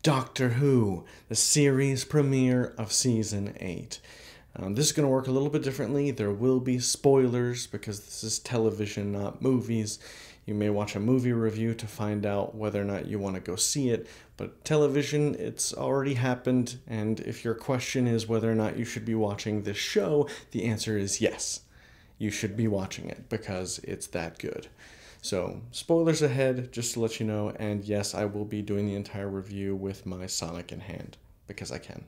Doctor Who, the series premiere of Season 8. This is going to work a little bit differently. There will be spoilers because this is television, not movies. You may watch a movie review to find out whether or not you want to go see it, but television, it's already happened, and if your question is whether or not you should be watching this show, the answer is yes. You should be watching it because it's that good. So, spoilers ahead, just to let you know, and yes, I will be doing the entire review with my Sonic in hand, because I can.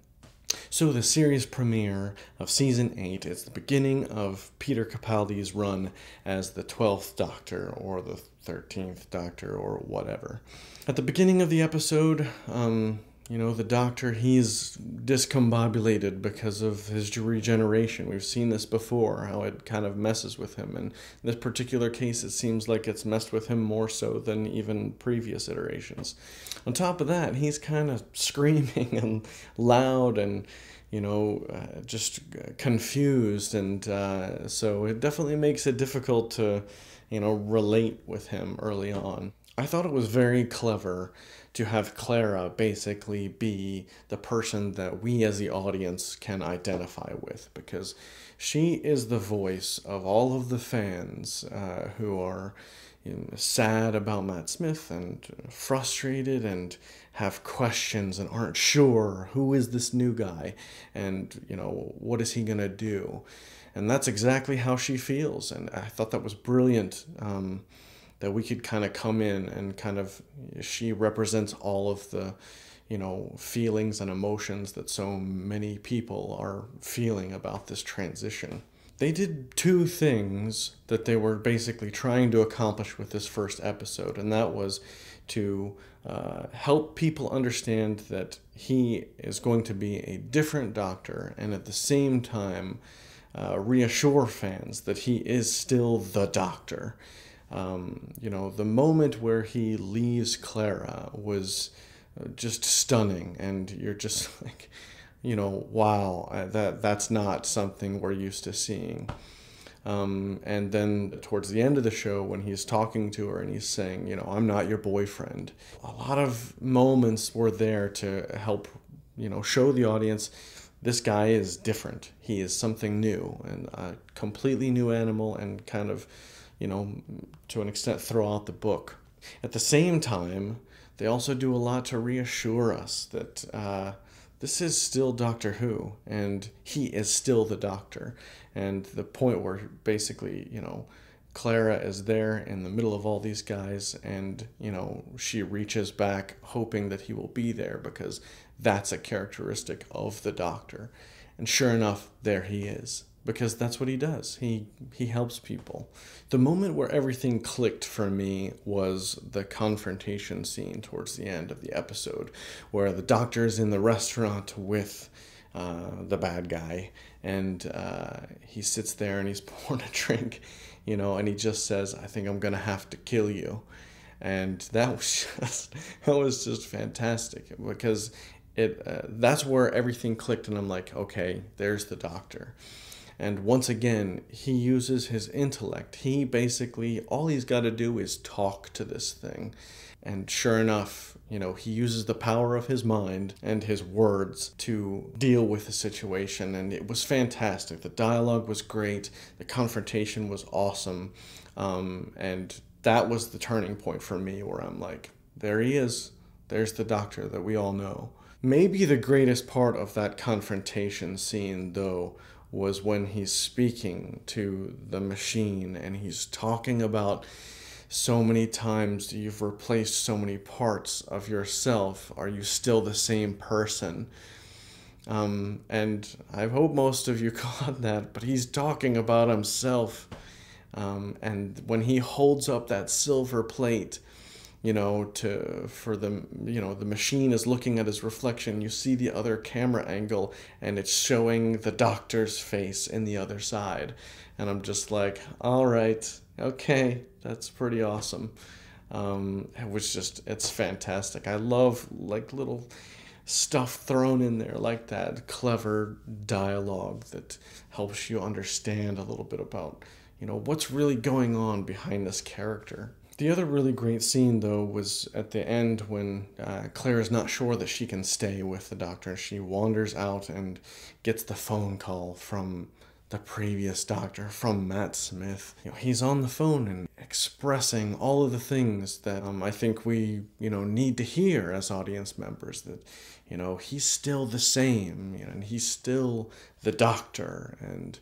So the series premiere of Season 8 is the beginning of Peter Capaldi's run as the 12th Doctor, or the 13th Doctor, or whatever. At the beginning of the episode, the Doctor, he's discombobulated because of his regeneration. We've seen this before, how it kind of messes with him. And in this particular case, it seems like it's messed with him more so than even previous iterations. On top of that, he's kind of screaming and loud and, just confused. And so it definitely makes it difficult to, relate with him early on. I thought it was very clever to have Clara basically be the person that we as the audience can identify with, because she is the voice of all of the fans who are sad about Matt Smith and frustrated and have questions and aren't sure who is this new guy and what is he gonna do. And that's exactly how she feels, and I thought that was brilliant. That we could kind of come in and she represents all of the, feelings and emotions that so many people are feeling about this transition. They did two things that they were basically trying to accomplish with this first episode, and that was to help people understand that he is going to be a different Doctor, and at the same time reassure fans that he is still the Doctor. The moment where he leaves Clara was just stunning, and you're just like, wow, that's not something we're used to seeing. And then towards the end of the show, when he's talking to her and he's saying, I'm not your boyfriend, a lot of moments were there to help, show the audience this guy is different. He is something new and a completely new animal, and kind of, to an extent throw out the book. At the same time, they also do a lot to reassure us that this is still Doctor Who, and he is still the Doctor. And the point where basically, Clara is there in the middle of all these guys, and, she reaches back hoping that he will be there because that's a characteristic of the Doctor. And sure enough, there he is. Because that's what he does. He helps people. The moment where everything clicked for me was the confrontation scene towards the end of the episode, where the Doctor is in the restaurant with the bad guy, and he sits there and he's pouring a drink, and he just says, "I think I'm gonna have to kill you," and that was just fantastic, because that's where everything clicked, and I'm like, okay, there's the Doctor. And once again, he uses his intellect. He basically, all he's got to do is talk to this thing. And sure enough, he uses the power of his mind and his words to deal with the situation. And it was fantastic. The dialogue was great. The confrontation was awesome. And that was the turning point for me, where I'm like, there he is. There's the Doctor that we all know. Maybe the greatest part of that confrontation scene, though, was when he's speaking to the machine and he's talking about so many times you've replaced so many parts of yourself. Are you still the same person? And I hope most of you caught that, but he's talking about himself. And when he holds up that silver plate, the machine is looking at his reflection. You see the other camera angle, and it's showing the Doctor's face in the other side. And I'm just like, all right, okay, that's pretty awesome. It's fantastic. I love little stuff thrown in there like that, clever dialogue that helps you understand a little bit about, what's really going on behind this character. The other really great scene, though, was at the end when Claire is not sure that she can stay with the doctor. She wanders out and gets the phone call from the previous doctor, from Matt Smith. He's on the phone and expressing all of the things that I think we, need to hear as audience members. That, he's still the same, and he's still the doctor, and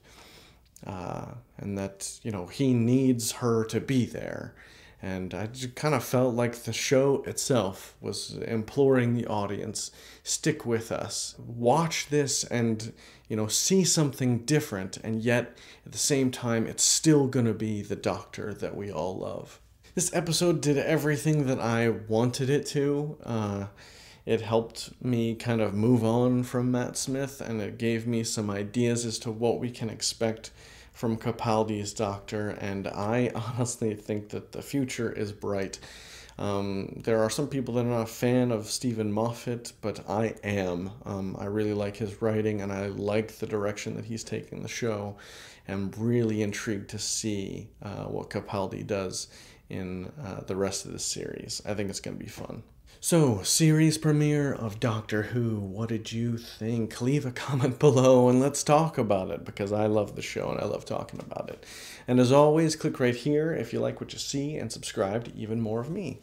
that, he needs her to be there. And I just kind of felt like the show itself was imploring the audience, stick with us, watch this and, see something different. And yet, at the same time, it's still going to be the doctor that we all love. This episode did everything that I wanted it to. It helped me kind of move on from Matt Smith, and it gave me some ideas as to what we can expect from Capaldi's Doctor, and I honestly think that the future is bright. There are some people that are not a fan of Stephen Moffat, but I am. I really like his writing, and I like the direction that he's taking the show. I'm really intrigued to see what Capaldi does in the rest of the series. I think it's going to be fun. So, series premiere of Doctor Who, what did you think? Leave a comment below and let's talk about it, because I love the show and I love talking about it. And as always, click right here if you like what you see and subscribe to even more of me.